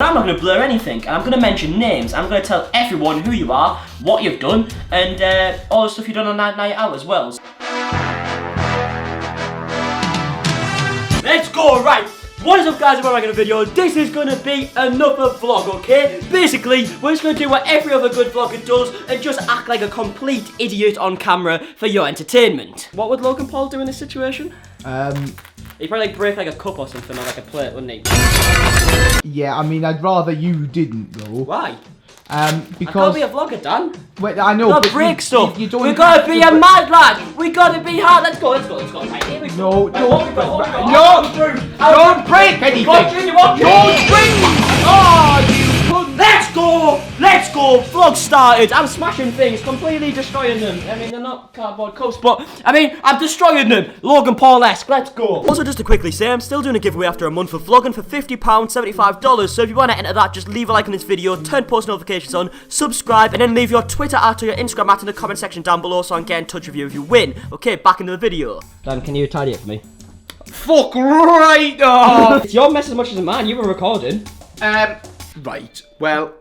I'm not going to blur anything, and I'm going to mention names. I'm going to tell everyone who you are, what you've done, and all the stuff you've done on that night out as well. Let's go, right. What is up, guys? We're making a video. This is going to be another vlog, okay? Basically, we're just going to do what every other good vlogger does and just act like a complete idiot on camera for your entertainment. What would Logan Paul do in this situation? He'd probably like break like a cup or something, or like a plate, wouldn't he? Yeah, I mean, I'd rather you didn't, though. Why? Because... I can't be a vlogger, Dan. Wait, I know, but break stuff. We gotta be a mad lad. We gotta be hard. Let's go. Right, here we go. No, don't break anything. Don't break. Oh, you couldn't. Let's go. Vlog started. I'm smashing things, completely destroying them. I mean, they're not cardboard cups, but I mean, I'm destroying them. Logan Paul-esque. Let's go. Also, just to quickly say, I'm still doing a giveaway after a month of vlogging for £50, $75. So if you want to enter that, just leave a like on this video, turn post notifications on, subscribe, and then leave your Twitter @or your Instagram @ in the comment section down below so I can get in touch with you if you win. Okay, back into the video. Dan, can you tidy it for me? Fuck right off. It's your mess as much as mine. You were recording. Right. Well,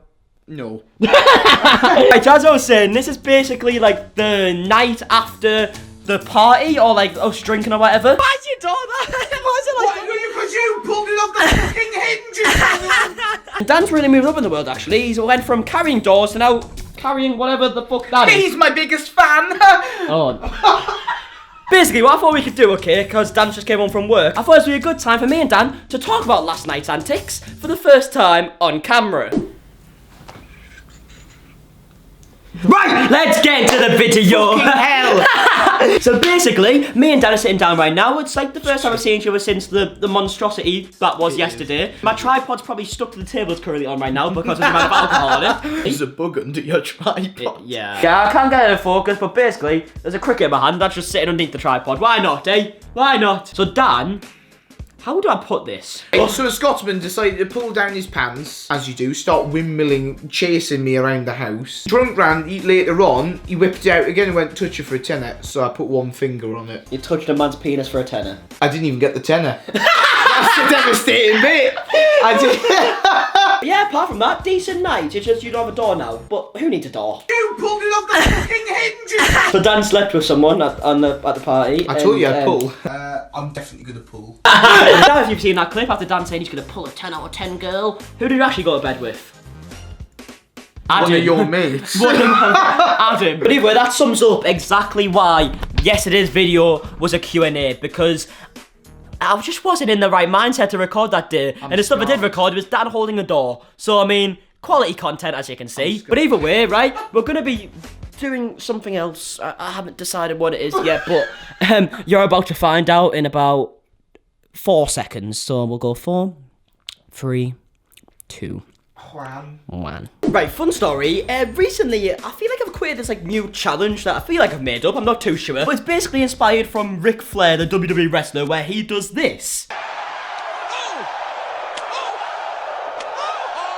no. Right, as I was saying, this is basically like the night after the party, or like us drinking or whatever. Why'd you do that? Why's it like? Because you pulled it off the fucking hinges. Dan's really moved up in the world, actually. He's went from carrying doors to now carrying whatever the fuck that is. He's my biggest fan. Oh. Basically, what I thought we could do, okay, because Dan just came home from work, I thought it would be a good time for me and Dan to talk about last night's antics for the first time on camera. Right, let's get into the video. Fucking hell. So basically, me and Dan are sitting down right now. It's like the first time I've seen each other since the monstrosity that was yesterday. My tripod's probably stuck to the table it's currently on right now because of the amount of alcohol on it. There's a bug under your tripod. Yeah, I can't get it in focus, but basically, there's a cricket in my hand that's just sitting underneath the tripod. Why not, eh? Why not? So Dan, how do I put this? Well, so a Scotsman decided to pull down his pants, as you do, start windmilling, chasing me around the house. Drunk ran, later on, he whipped it out again and went, touch it for a tenner, so I put one finger on it. You touched a man's penis for a tenner? I didn't even get the tenner. That's a devastating bit. I did. Yeah, apart from that, decent night. It's just you don't have a door now, but who needs a door? You pulled it off the fucking hinges. So Dan slept with someone at the party. I told you I'd pull. I'm definitely gonna pull. Now if you've seen that clip after Dan saying he's gonna pull a 10 out of 10 girl, who did you actually go to bed with? Adam. One of your mates. Adam. But anyway, that sums up exactly why yesterday's video was a Q&A, because I just wasn't in the right mindset to record that day. And the stuff I did record was Dan holding a door. So, I mean, quality content, as you can see. But either way, right, we're going to be doing something else. I haven't decided what it is yet, but you're about to find out in about 4 seconds. So we'll go 4, 3, 2, 1. Right, fun story. Recently, I feel like I've created this like new challenge that I feel like I've made up. I'm not too sure, but it's basically inspired from Ric Flair, the WWE wrestler, where he does this.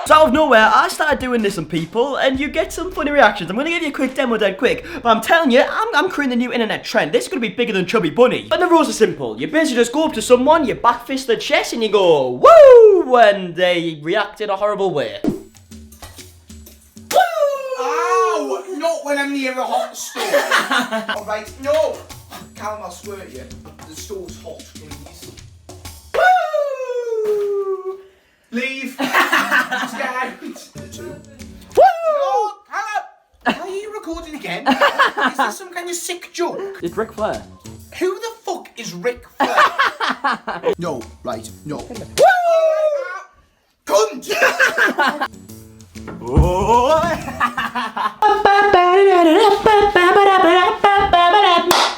So out of nowhere, I started doing this on people, and you get some funny reactions. I'm gonna give you a quick demo dead quick, but I'm telling you, I'm creating a new internet trend. This is gonna be bigger than Chubby Bunny. And the rules are simple. You basically just go up to someone, you back fist their chest, and you go, woo! And they react in a horrible way. Ow! Not when I'm near a hot stove. Alright, no! Callum, I'll swear at you. The stove's hot, please. Woo! Leave. Let's get out. Woo! No, Callum! Are you recording again? Is this some kind of sick joke? It's Ric Flair. Who the fuck is Ric Flair? No, right, no. Woo! Cunt!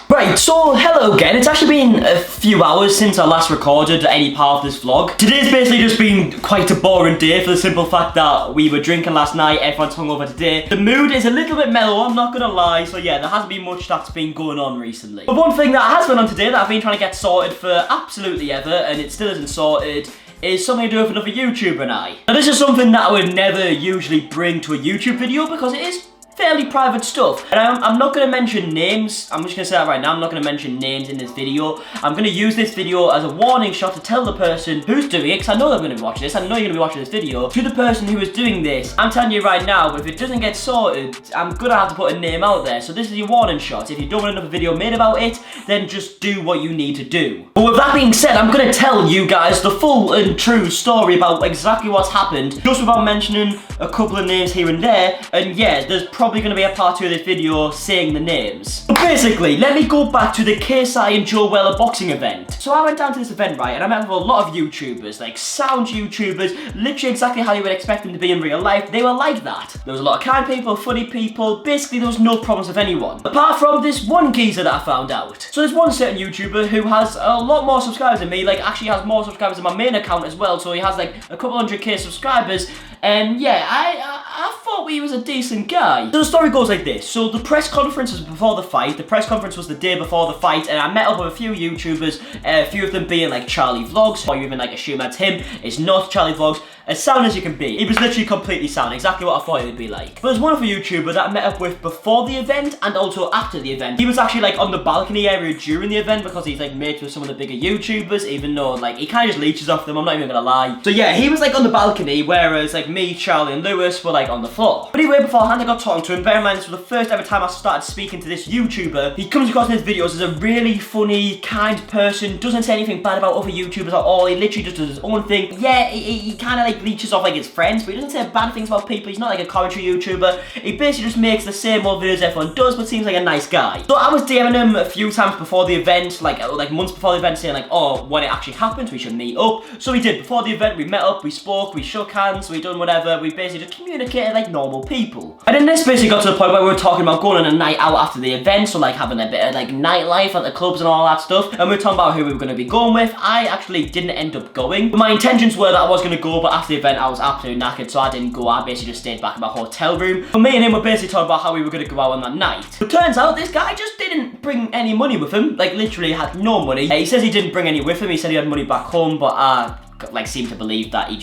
Right, so hello again. It's actually been a few hours since I last recorded any part of this vlog. Today's basically just been quite a boring day for the simple fact that we were drinking last night, everyone's hungover today. The mood is a little bit mellow, I'm not gonna lie, so yeah, there hasn't been much that's been going on recently. But one thing that has been on today that I've been trying to get sorted for absolutely ever, and it still isn't sorted, is something to do with another YouTuber and I. Now this is something that I would never usually bring to a YouTube video because it is fairly private stuff. And I'm not going to mention names. I'm just going to say that right now. I'm not going to mention names in this video. I'm going to use this video as a warning shot to tell the person who's doing it, because I know they're going to be watching this. I know you're going to be watching this video. To the person who is doing this, I'm telling you right now, if it doesn't get sorted, I'm going to have to put a name out there. So this is your warning shot. If you don't want another video made about it, then just do what you need to do. But with that being said, I'm going to tell you guys the full and true story about exactly what's happened, just without mentioning a couple of names here and there. And yeah, there's probably going to be a part 2 of this video saying the names. But basically, let me go back to the KSI and Joe Weller boxing event. So I went down to this event, right, and I met with a lot of YouTubers, like sound YouTubers, literally exactly how you would expect them to be in real life. They were like that. There was a lot of kind people, funny people, basically there was no problems with anyone. Apart from this one geezer that I found out. So there's one certain YouTuber who has a lot more subscribers than me, like actually has more subscribers than my main account as well, so he has like a couple 100k subscribers. And yeah, I thought he was a decent guy. So the story goes like this. So the press conference was before the fight. The press conference was the day before the fight, and I met up with a few YouTubers, a few of them being like Charlie Vlogs, or you even like assume that's him. It's not Charlie Vlogs. As sound as you can be. He was literally completely sound, exactly what I thought he would be like. But there's one other YouTuber that I met up with before the event and also after the event. He was actually like on the balcony area during the event because he's like mates with some of the bigger YouTubers, even though like he kind of just leeches off them, I'm not even gonna lie. So yeah, he was like on the balcony, whereas like me, Charlie and Lewis were like on the floor. But anyway, beforehand I got talking to him. Bear in mind, this was the first ever time I started speaking to this YouTuber. He comes across in his videos as a really funny, kind person, doesn't say anything bad about other YouTubers at all. He literally just does his own thing. Yeah, he kind of like leeches off like his friends, but he doesn't say bad things about people. He's not like a commentary YouTuber. He basically just makes the same old videos everyone does, but seems like a nice guy. So I was DMing him a few times before the event, like months before the event, saying like, oh, when it actually happens, we should meet up. So we did. Before the event, we met up, we spoke, we shook hands, we done whatever. We basically just communicated like normal people. And then this basically got to the point where we were talking about going on a night out after the event, so like having a bit of like nightlife at the clubs and all that stuff. And we were talking about who we were going to be going with. I actually didn't end up going, but my intentions were that I was going to go, but after the event, I was absolutely knackered, so I didn't go. I basically just stayed back in my hotel room. But me and him were basically talking about how we were going to go out on that night. But turns out this guy just didn't bring any money with him, like literally had no money. He says he didn't bring any with him. He said he had money back home, but I like seem to believe that he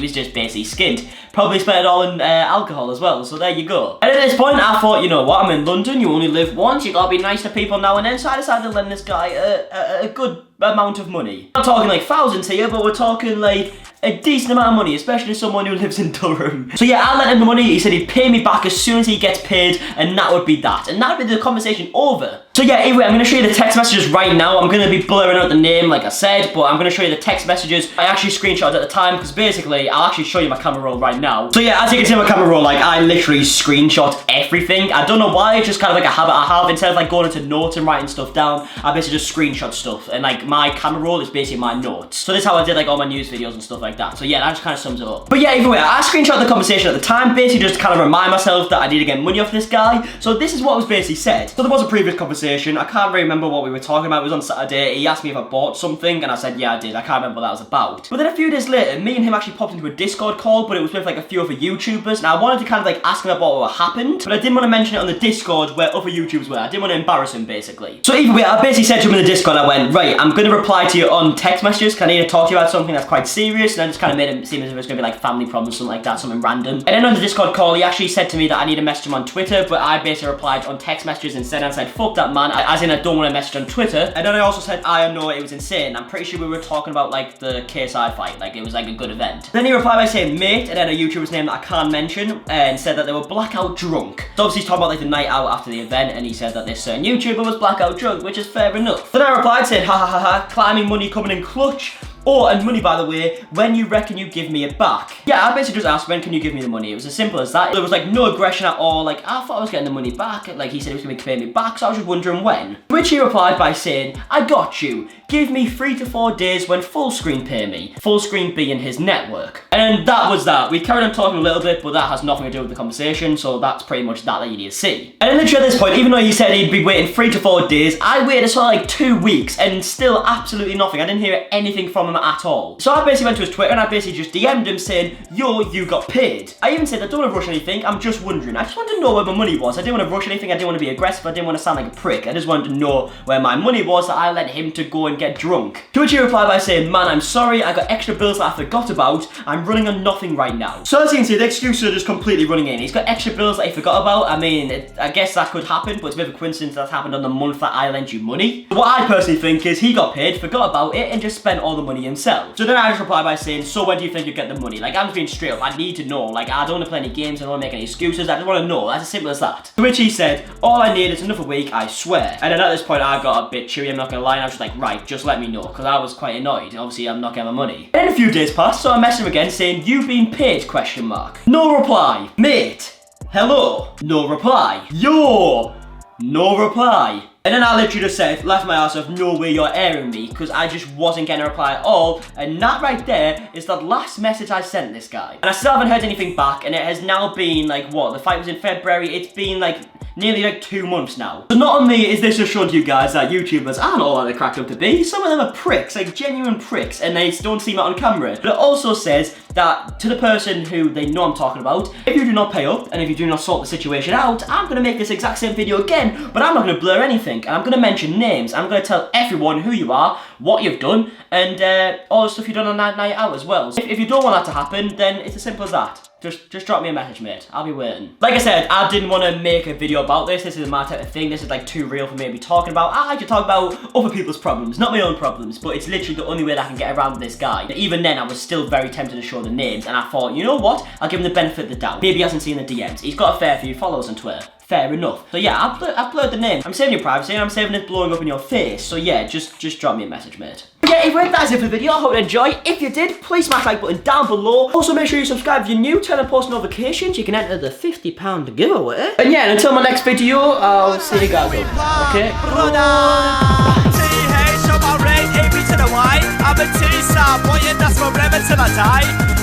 was just basically skint. Probably spent it all in alcohol as well, so there you go. And at this point I thought, you know what, I'm in London, you only live once, you gotta be nice to people now and then, so I decided to lend this guy a good amount of money. I'm not talking like thousands here, but we're talking like a decent amount of money, especially someone who lives in Durham. So yeah, I lent him the money. He said he'd pay me back as soon as he gets paid, and that would be that. And that would be the conversation over. So yeah, anyway, I'm going to show you the text messages right now. I'm going to be blurring out the name, like I said, but I'm going to show you the text messages. I actually screenshotted at the time, because basically, I'll actually show you my camera roll right now. So yeah, as you can see on my camera roll, like, I literally screenshot everything. I don't know why, it's just kind of like a habit I have. Instead of like going into notes and writing stuff down, I basically just screenshot stuff. And like, my camera roll is basically my notes. So this is how I did like all my news videos and stuff like that. So yeah, that just kind of sums it up. But yeah, either way, I screenshot the conversation at the time, basically just to kind of remind myself that I need to get money off this guy. So this is what was basically said. So there was a previous conversation. I can't really remember what we were talking about. It was on Saturday. He asked me if I bought something, and I said, yeah, I did. I can't remember what that was about. But then a few days later, me and him actually popped into a Discord call, but it was with like a few other YouTubers. Now I wanted to kind of like ask him about what happened, but I didn't want to mention it on the Discord where other YouTubers were. I didn't want to embarrass him, basically. So either way, I basically said to him in the Discord, I went, right, I'm going to reply to you on text messages, because I need to talk to you about something that's quite serious, and I just kind of made it seem as if it was going to be like family problems, something like that, something random. And then on the Discord call, he actually said to me that I need to message him on Twitter, but I basically replied on text messages instead, and said, fuck that man, as in I don't want to message on Twitter. And then I also said, I know it was insane. I'm pretty sure we were talking about like the KSI fight, like it was like a good event. Then he replied by saying mate, and then a YouTuber's name that I can't mention, and said that they were blackout drunk. So obviously he's talking about like the night out after the event, and he said that this certain YouTuber was blackout drunk, which is fair enough. Then I replied saying, ha ha ha ha, climbing money coming in clutch. Oh, and money, by the way, when you reckon you give me it back? Yeah, I basically just asked, when can you give me the money? It was as simple as that. There was like no aggression at all. Like, I thought I was getting the money back. Like, he said he was going to pay me back, so I was just wondering when. To which he replied by saying, I got you. Give me 3 to 4 days when full screen pay me. Full screen being his network. And that was that. We carried on talking a little bit, but that has nothing to do with the conversation, so that's pretty much that you need to see. And then literally at this point, even though he said he'd be waiting 3 to 4 days, I waited for like 2 weeks, and still absolutely nothing. I didn't hear anything from him at all. So I basically went to his Twitter and I basically just DM'd him saying, yo, you got paid. I even said, I don't want to rush anything, I'm just wondering. I just wanted to know where my money was. I didn't want to rush anything, I didn't want to be aggressive, I didn't want to sound like a prick. I just wanted to know where my money was that I let him to go and get drunk. To which he replied by saying, man, I'm sorry, I got extra bills that I forgot about. I'm running on nothing right now. So as you can see, the excuses are just completely running in. He's got extra bills that he forgot about. I mean, I guess that could happen, but it's a bit of a coincidence that happened on the month that I lent you money. What I personally think is he got paid, forgot about it, and just spent all the money himself. So then I just replied by saying, so when do you think you get the money? Like, I'm just being straight up. I need to know. Like, I don't want to play any games, I don't want to make any excuses. I just want to know. That's as simple as that. To which he said, all I need is another week, I swear. And then at this point, I got a bit cheery, I'm not gonna lie, and I was just like, right, just let me know, because I was quite annoyed. Obviously, I'm not getting my money. Then a few days passed, so I messaged him again saying, you been paid, question mark. No reply. Mate. Hello. No reply. Yo. No reply. And then I literally just said, left my ass off, no way you're airing me, because I just wasn't getting a reply at all. And that right there is the last message I sent this guy. And I still haven't heard anything back, and it has now been like, what, the fight was in February, it's been like nearly like 2 months now. So not only is this just showing to you guys that YouTubers aren't all that they're cracked up to be, some of them are pricks, like genuine pricks, and they don't seem it on camera. But it also says that to the person who they know I'm talking about, if you do not pay up, and if you do not sort the situation out, I'm gonna make this exact same video again, but I'm not gonna blur anything, and I'm gonna mention names. I'm gonna tell everyone who you are, what you've done, and all the stuff you've done on that night out as well. So if you don't want that to happen, then it's as simple as that. Just drop me a message, mate. I'll be waiting. Like I said, I didn't want to make a video about this. This is my type of thing. This is like too real for me to be talking about. I like to talk about other people's problems, not my own problems, but it's literally the only way that I can get around with this guy. And even then, I was still very tempted to show the names, and I thought, you know what? I'll give him the benefit of the doubt. Maybe he hasn't seen the DMs. He's got a fair few followers on Twitter. Fair enough. So yeah, I've blurred the name. I'm saving your privacy, and I'm saving it blowing up in your face. So yeah, just drop me a message, mate. Yeah, anyway, that's it for the video. I hope you enjoyed. If you did, please smash the like button down below. Also, make sure you subscribe if you're new, turn on post notifications. You can enter the £50 giveaway. And yeah, and until my next video, I'll see you guys later. Okay?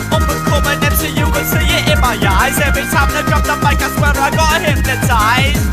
Up and coming, MC, you can see it in my eyes. Every time I drop the mic, I swear I got hypnotized.